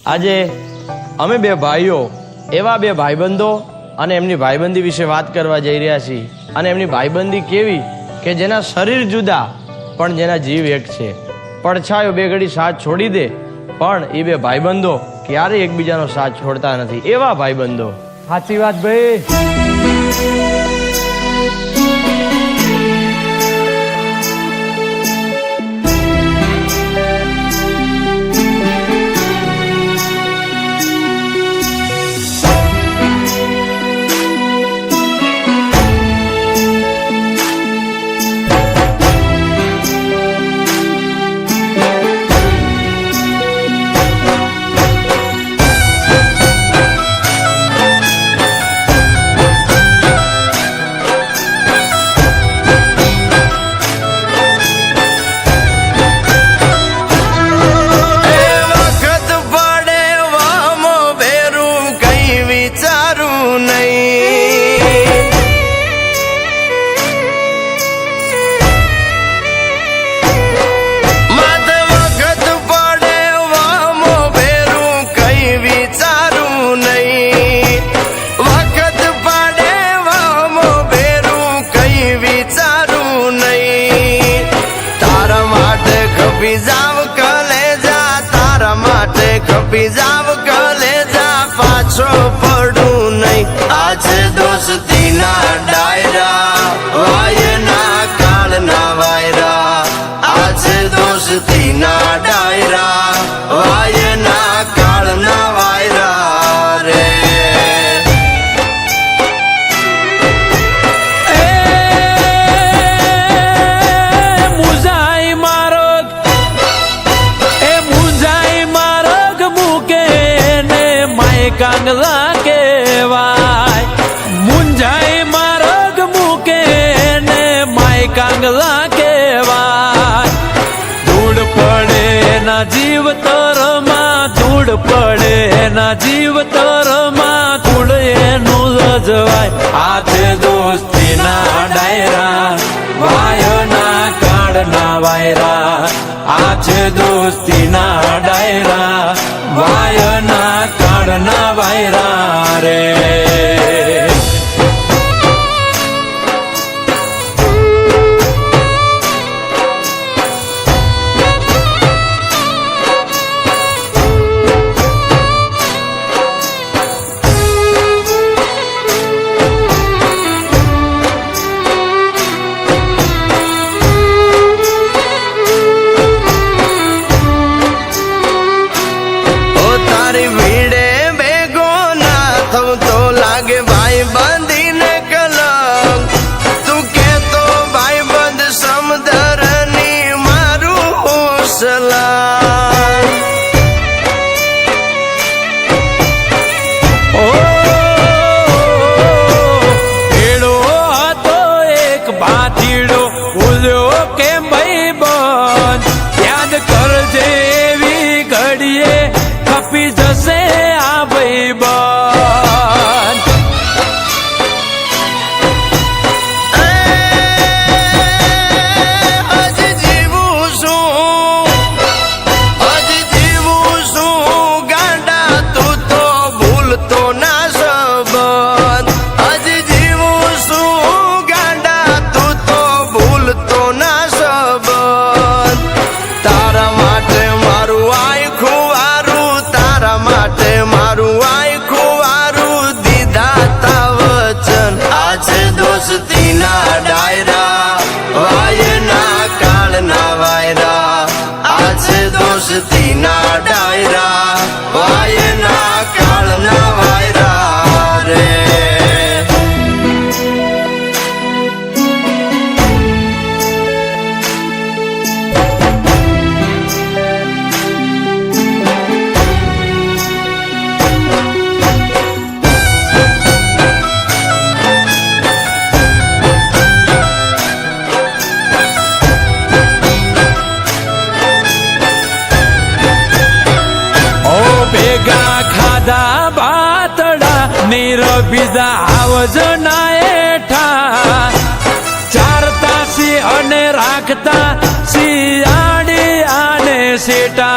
આજે અમે બે ભાઈઓ એવા બે ભાઈબંધો અને એમની ભાઈબંધી વિશે વાત કરવા જઈ રહ્યા છીએ અને એમની ભાઈબંધી કેવી કે જેના શરીર જુદા પણ જેના જીવ એક છે. પડછાયો બે ઘડી સાથ છોડી દે પણ એ બે ભાઈબંધો ક્યારેય એકબીજાનો સાથ છોડતા નથી. એવા ભાઈબંધો. સાચી વાત ભાઈ. ખપી જાવ કલેજા પાછો પડું નહીં. આજે દોસ્તીના ડાયરા વાયના કાળના વાયરા. આજે દોસ્તીના ડાયરા વાયના કાળના વાયરા રે. કાંગલા કેવાય મુંજાઈ માર્ગ મૂકે ને માય કાંગલા કેવાય. ધૂળ પડે ના જીવ તરમાં ધૂળ પડે ના જીવ તરમાં ધૂળ એનું રજવાય. આજે દોસ્તીના ડાયરા વાયના કાળના વાયરા. આજે દોસ્તીના ડાયરા વાયના કાળના વાયરા રે. દોસ્તીના ડાયરા વાયના કાળના વાયરા રે. ખાધા બાતડા નીર બીજા આવજના એઠા. ચારતા સી અને રાખતા શિયાળી આને સેટા.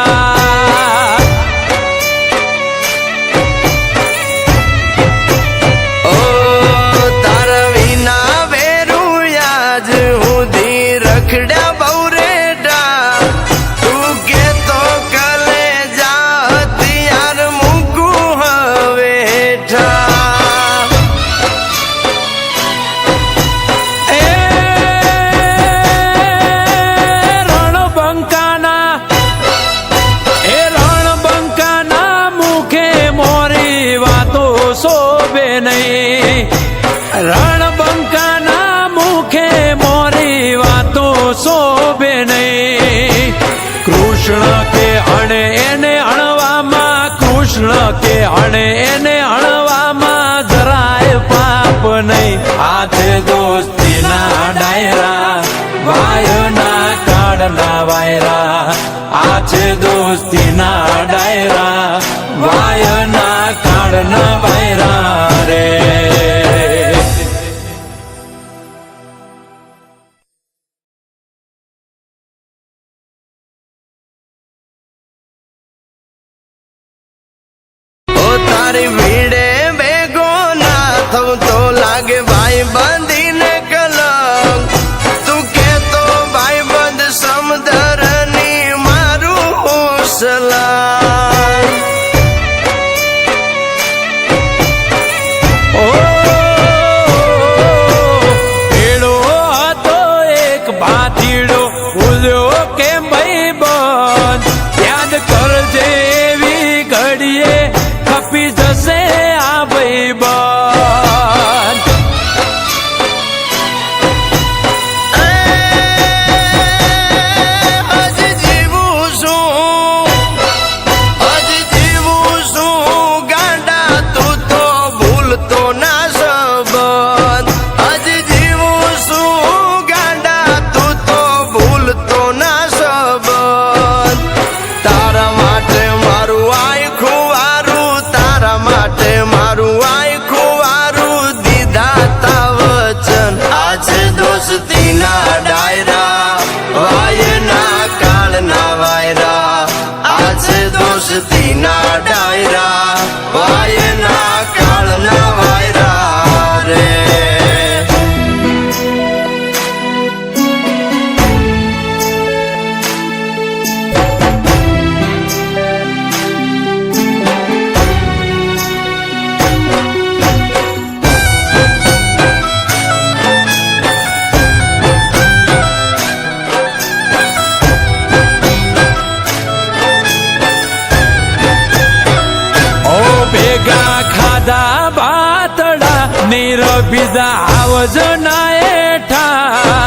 કૃષ્ણ કે અણે એને અણવામાં જરાય પાપ નહીં. આ છે દોસ્તીના ડાયરા, વાયના કાળના વાયરા. આ છે દોસ્તીના ડાયરા, વાયના કાળના વાયરા રે. તારી ભીડે ભેગો ના થવું તો લાગે ભાઈ બંધીને કલંક. તું કેતો ભાઈ બંધ સમધરની મારું સલામ. ઓ પેડો હતો એક ભાતીડો, ભૂલ્યો કેમ ભાઈ બંધ. યાદ કરજે એવી ઘડીએ ખપી જશે આ ભાઈ બંધ. હજી જીવું છું ગાંડા, તું તો ભૂલતો ના સંબંધ. હજી જીવું છું ગાંડા, તું તો ભૂલતો ના સંબંધ. તારા માટે મારું આખું વારું, તારા માટે મારું આખું વારું દીધા તા વચન. આજે દોસ્તીના ડાયરા, વાયના કાળના વાયરા. આજે દોસ્તીના ડાયરા, વાયના કાળના વાયરા રે. ઓ ભેગા ખાધા બાતડા, નીર બીજા આવજ ના એઠા.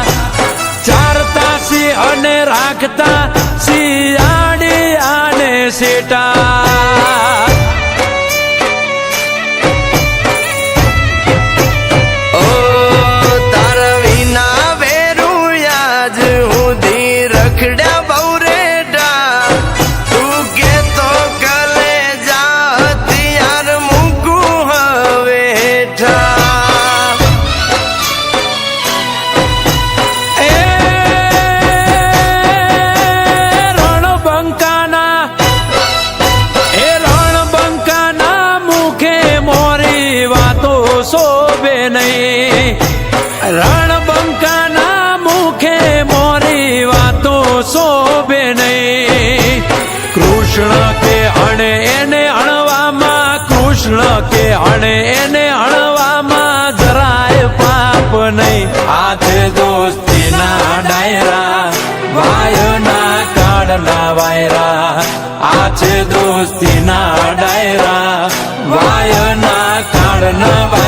ચારતા સી અને રાખતા શિયાળી આને સેટા. ઓ તારા વિના વેરું યાજ સુધી રખડ્યા બહુ રેડા. તું કેતો કલે જા હથિયાર મૂકું હવે હેઠા. એ રણબંકાના મુખે મોરી વાતો શોભે નહીં. રણબંકાના મુખે મોરી વાતો શોભે નહીં. કૃષ્ણ કે અણે એને અણવામાં, કૃષ્ણ કે અણે એને અણવામાં જરાય પાપ નહીં. આ છે દોસ્તીના ડાયરા, વાયના કાળના વાયરા. આ છે દોસ્તીના ડાયરા, વાયના કાળના વાયરા.